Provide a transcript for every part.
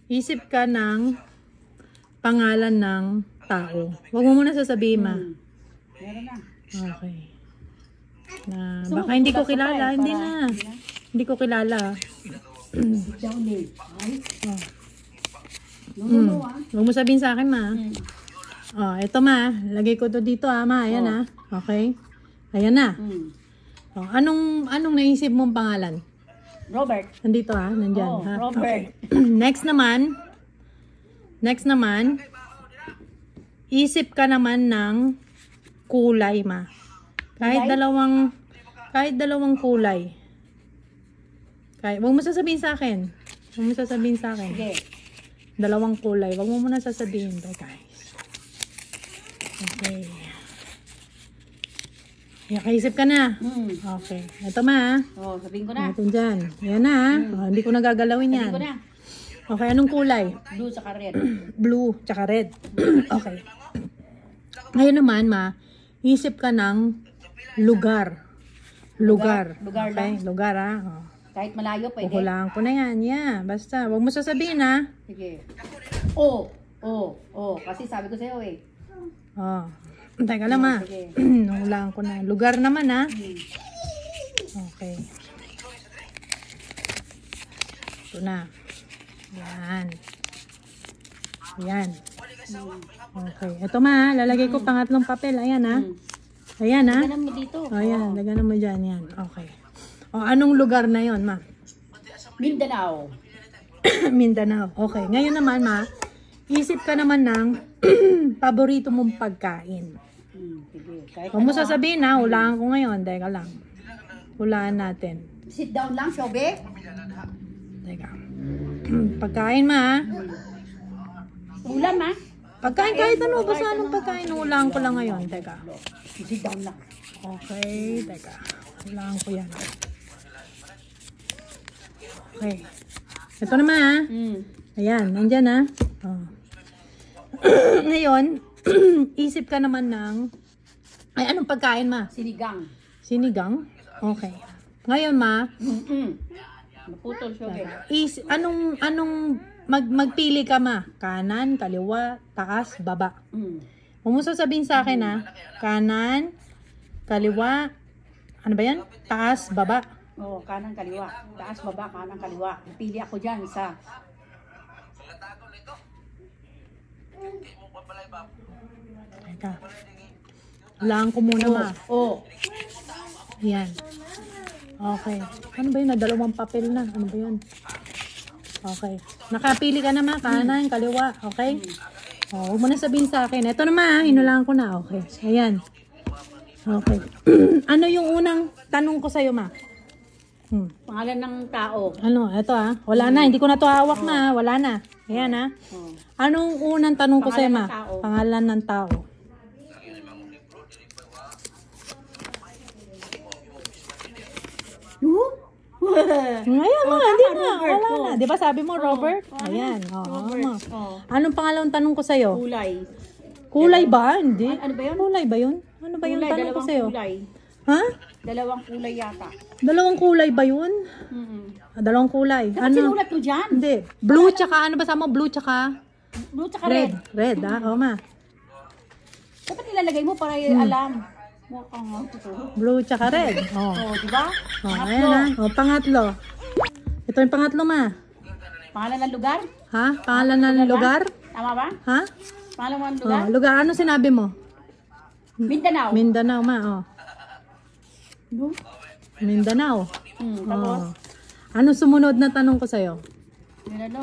Isip ka ng pangalan ng tao. Huwag mo muna sasabihin, ma. Meron na. Okay. Baka hindi ko kilala. Hindi na. Hindi ko kilala. Down eh. Ay. Huwag mo sabihin sa akin, ma. Eto, ma. Lagay ko to dito, ma. Ayan, Okay. Ayan na. Anong naisip mong pangalan? Robert. Nandito, nandyan. Robert. Okay. Next naman, isip ka naman ng kulay, ma. Kahit dalawang kulay. Huwag mo sasabihin sa akin. Sige. Dalawang kulay. Huwag mo muna sasabihin to, guys. Okay. Nakaisip ka na. Okay. Ito, ma. Sabihin ko na. Ito dyan. Ayan na, hindi ko nagagalawin yan. Sabihin ko na. Okay, anong kulay? Blue tsaka red. Blue tsaka red. Okay. Ngayon naman, ma, isip ka ng lugar. Lugar Okay, lang? lugar, Kahit malayo pwede. Kukulangan ko na yan. Yeah, basta. Huwag mo sasabihin, ha. Sige. Kasi sabi ko sa'yo eh. Teka lang, ma. Sige. Nahulaan ko na. Lugar naman, ha. Okay. Ito na. Yan. Okay. Ito, ma. Lalagay ko pangatlong papel. Ayan, ha. Ayan, ha. Laganan mo dito. Ayan. Laganan mo dyan. Yan. Okay. Anong lugar na yon, ma? Mindanao. Mindanao. Okay. Ngayon naman, ma, isip ka naman ng paborito mong pagkain. Sige. Kahit Huwag mo sasabihin, ha. Hulaan ko ngayon. Teka lang. Hulaan natin. Sit down lang, Shobe. Teka. Pagkain, ma. Ulam, ha? Pagkain kahit ano. Basta anong pagkain. Hulaan ko lang ngayon. Teka. Sit down lang. Okay. Teka. Hulaan ko yan. Okay. Ito naman, ha. Ayan. Nandyan, ha. Ngayon, isip ka naman ng... Ay, anong pagkain, ma? Sinigang. Sinigang? Okay. Ngayon, ma, Naputol, Shobe. magpili ka, ma. Kanan, kaliwa, taas, baba. Huwag mo sasabihin sa akin, ha. Kanan, kaliwa, ano ba yan? Taas, baba. Kanan, kaliwa. Taas, baba, kanan, kaliwa. Pili ako dyan sa... Teka. Hulaan ko muna, ma. Yan. Okay. Ano ba yun? Dalawang papel na. Ano ba yun? Okay. Nakapili ka na, ma. Kanan, kaliwa. Okay? Huwag mo na sabihin sa akin. Ito na, ma. Hinulaan ko na. Okay. Ayan. Okay. Ano yung unang tanong ko sa'yo, ma? Pangalan ng tao. Ano? Ito, ha. Wala na. Hindi ko na to hawak, ma. Wala na. Ayan, ha. Anong unang tanong ko sa'yo, ma? Pangalan ng tao. Ngayon, ma. Hindi na. Wala na. Di ba sabi mo, Robert? Ayan. Anong pangalawang tanong ko sa'yo? Kulay. Kulay ba? Hindi. Ano ba yun? Kulay ba yun? Ano ba yung tanong ko sa'yo? Kulay. Ha? Dalawang kulay yata. Dalawang kulay ba yun? Dalawang kulay. Dapat sinulat mo dyan. Hindi. Blue tsaka, ano ba sama? Blue tsaka? Blue tsaka red. Red, ha? Oo, ma. Dapat nilalagay mo para alam. Blue tsaka red. Diba? Ayan, ha? Pangatlo. Ito yung pangatlo, ma. Pangalan ng lugar? Ha? Pangalan ng lugar? Tama ba? Ha? Pangalan ng lugar? Lugar. Ano sinabi mo? Mindanao. Mindanao, ma. Mindanao. Tapos? Ano sumunod na tanong ko sa'yo?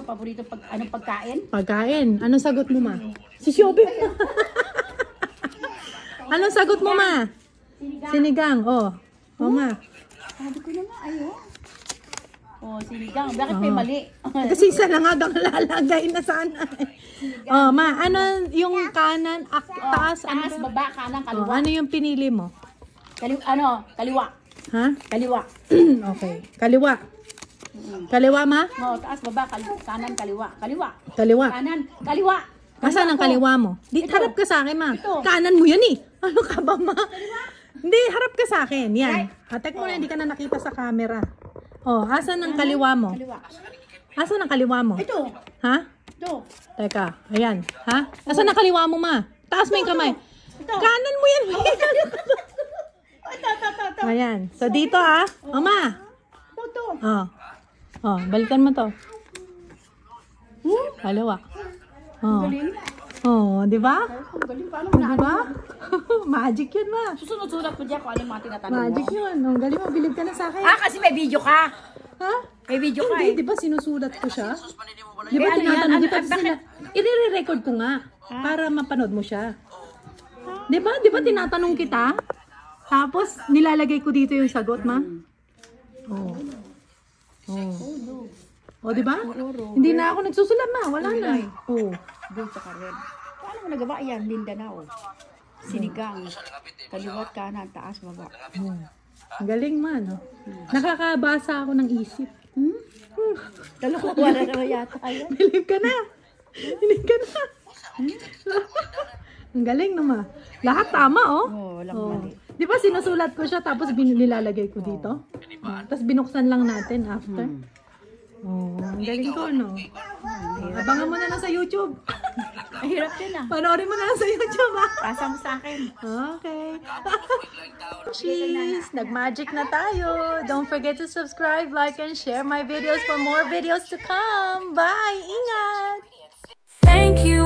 Paborito anong pagkain? Pagkain. Anong sagot mo, ma? Si Shobe. Anong sagot mo, ma? Sinigang. Ma. Sabi ko na nga, sinigang. Bakit may mali? Kasi isa lang nga lalagay na sana. Ma, ano yung kanan, taas? Taas, baba, kanan, kaliwa. Ano yung pinili mo? Kaliwa. Ha? Kaliwa. Okay. Kaliwa. Kaliwa, ma? Taas, baba, kanan, kaliwa. Kaliwa. Kaliwa. Kanan, kaliwa. Nasaan ang kaliwa mo? Harap ka sa akin, ma. Kanan mo yan eh. Ano ka ba, ma? Hindi, harap ka sa akin. Yan. Tek mo na, hindi ka na nakita sa camera. Asan ang kaliwa mo? Kaliwa. Asan ang kaliwa mo? Ito. Ha? Ito. Teka, ayan. Ha? Nasaan na kaliwa mo, ma? Taas mo yung kamay. Kanan mo yan. Ito. Ayan. So, dito, Mama. Ito. Balikan mo to. Kaliwa. Galing. Di ba? Ang galing. Paano Di ba? Magic yun, ma. Susunod-sunod ko dyan kung ano yung mga tinatanong mo. Magic yun. Ang galing mo. Bilib ka na sa akin. Kasi may video ka. Ha? May video ka Hindi, di ba sinusulat ko siya? Di ba ano yan? tinatanong? Di ba Bakit? i-record ko nga para mapanood mo siya. Di ba? Di ba tinatanong kita? Tapos nilalagay ko dito yung sagot, ma? Di ba? Hindi na ako nagsusulat, ma. Wala na. Blue tsaka red. Paano mo nagawa yan? Mindanao. Sinigang. Kaliwat, kanan, taas, baba. Ang galing, ma, no? Nakakabasa ako ng isip. Dalawa na naman yata. Bilib ka na. Bilib ka na. Ang galing, no, ma? Lahat tama, Walang mali. Di ba sinusulat ko siya tapos nilalagay ko dito? Tapos binuksan lang natin after. Ang galing ko, no? Abangan mo na lang sa YouTube. Mahirap din Panoorin mo na lang sa YouTube, Pasa mo sa akin. Okay. Cheese! Nag-magic na tayo. Don't forget to subscribe, like, and share my videos for more videos to come. Bye! Ingat! Thank you